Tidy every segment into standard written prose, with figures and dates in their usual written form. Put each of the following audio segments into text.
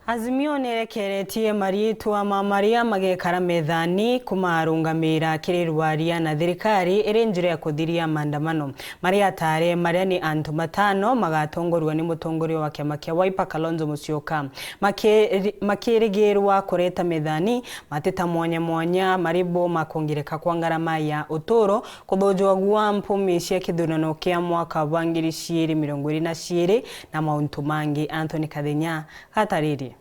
Azimio nerekeretie mariitwa ma maria magekara methani kumarungamira kirirwaria na thirikari iri njira ya kuthiria maandamano maria atare maria ni antu matano magatongorwa ni mutongoria wa kiama kia Wiper Kalonzo Musyoka makirigirwa kureta methani mateta mwanya maribo makongireka kwa ngarama ya uturo kuthojwa gwa mpumi cia kithurano kia mwaka wa 2022 na mauntu mangi. Anthony Kathenya hatariri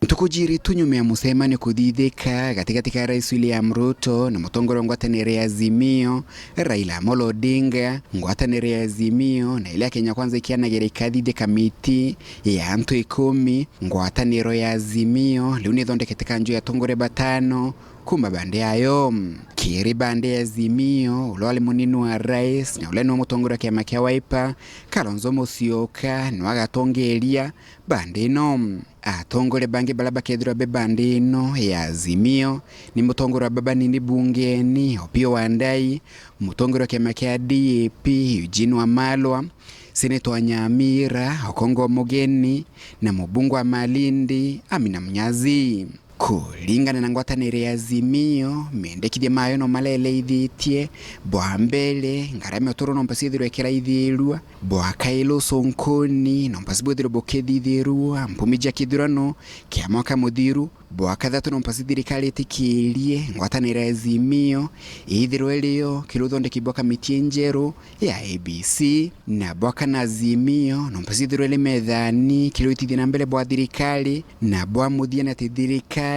Tukujiri tunyumia musemani kuthithika gatigati ka Rais William Ruto na mutongoria ngwatanire ya Azimio Raila Amolo Odinga, ngwatanire ya Azimio na ile ya Kenya Kwanza ikianagera ikathithia kamiti ya antu 10 ngwataniro ya Azimio riu nithondekete kanju ya tongore batano kuma bande yayo kiri bande ya Azimio ulwali munini wa rais na ule no mutongoria kiama kia Wiper Kalonzo Musyoka ni wagatongeria bande no atongore bangi balaba kethira be bande ino ya Azimio ni mutongoria baba nini bungeni Opiyo Wandayi, mutongoria kiama kia DAP Eugene Wamalwa, Senator wa Nyamira Okongo Omogeni na mubungu wa Malindi Amina Munyazi. Kulingana na ngwatanire ya Azimio mendekithia mayo no malele ithitie bwa mbele ngarame otoro no mpasithirwe ekera ithirua bwa Kailo Sonkoni no mpasithirwe bokethithirua mpumija kithurano kia mwaka muthiru bwa kathatu no mpasithirikali itikirie ngwatanire ya Azimio ithirwe rio kiruthondeki bwa kamiti njeru ya ABC na bwa kana Azimio no mpasithirwe le methani kiruithithia na mbele bwa thirikali na bwa muthia na thirikali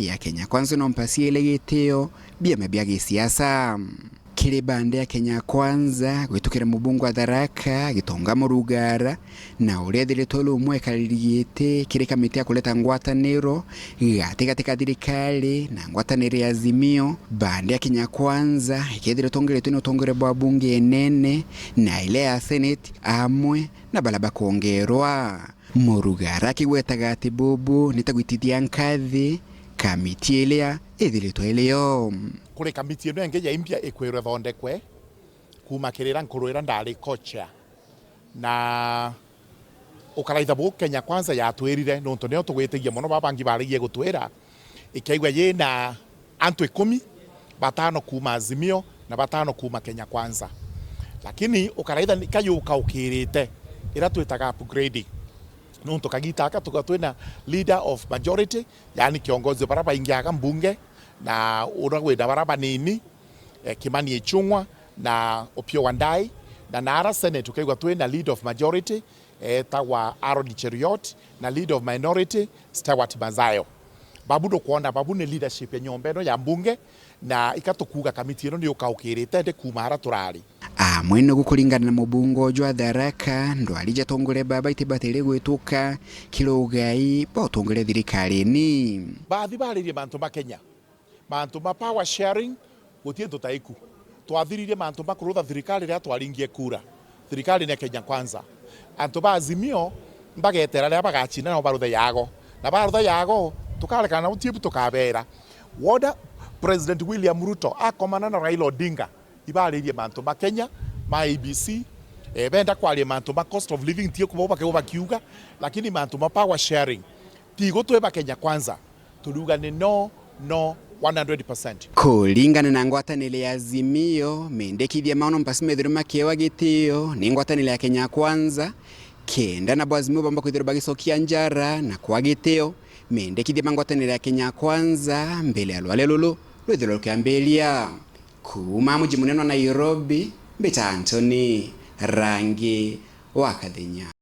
ya Kenya Kwanza no mpasie ile gitio biame bya gisiasa. Kile bande ya Kenya Kwanza gwitukira mubungu wa Tharaka Gitonga Murugara na urethire tolo umwe kalirigite kile kamiti ya kuleta ngwataniro gatika thirikali na ngwataniro ya Azimio. Bande ya Kenya Kwanza ikethire tongere tuno tongere bwa bunge nene na ile ya Senate amwe na balaba kuongerwa. Murugara kigwetaga ati bubu nitagwitithia nkathi kamiti ilea ithirito ileo kuri kamiti ino enge ya impia ikwirwe thondekwe kuma kirira nkuruira ndari kocha na ukaraitha bu Kenya Kwanza yatwirire nonto neo tugwitigia muno babangi barigie gutwira ikaigwa yena antu 10 batano kuma Azimio na batano kuma Kenya Kwanza, lakini ukaraitha kayuka ukirite ira twitaga upgrading nonto kagitaka tukatwena leader of majority yani kiongozi baraba ingiaga mbunge na uragwenda baraba nini Kimani Ichung'wa na Opiyo Wandayi na nara Senate tukegwa twena leader of majority tawa Aaron Cheruiyot na leader of minority Stewart Mazayo. Babudo kuona babune leadership ya nyombeno ya mbunge na ikatukuga kamiti ino ni ukaukirite de kumara turari mwene gukuringana na mubungo jwa Tharaka ndo alija tongore baba itibatire gwituka kilogai po tongore thirikari ni bathi baririe mantu ma Kenya mantu ma power sharing gutie tutaiku twathiririe mantu ma kurutha thirikari ria twaringie kura thirikari ni Kenya Kwanza antu ba Azimio mbagetera ria bagachina no barutha yago na barutha yago tukarekana utibu tukabera woda President William Ruto akomana na Raila Odinga ibaririe mantu ma Kenya ma ABC benda kwaria mantu ma cost of living tie kuboba kiuga lakini mantu ma power sharing tigo tweba Kenya Kwanza turuga ni no 100%. Kulingana na ngwatanile ya Azimio mendekithia maono mpasimethiro makiewa gitio ni ngwatanile ya Kenya Kwanza kenda na Azimio bamba kwithiro bagicokia njara na kwa gitio mendekithia mangwatanile ya Kenya Kwanza mbele ya lwale lulu rwithiro kiambelia kuma muji munene wa Nairobi mbita Anthony Rangi wa Kathenya.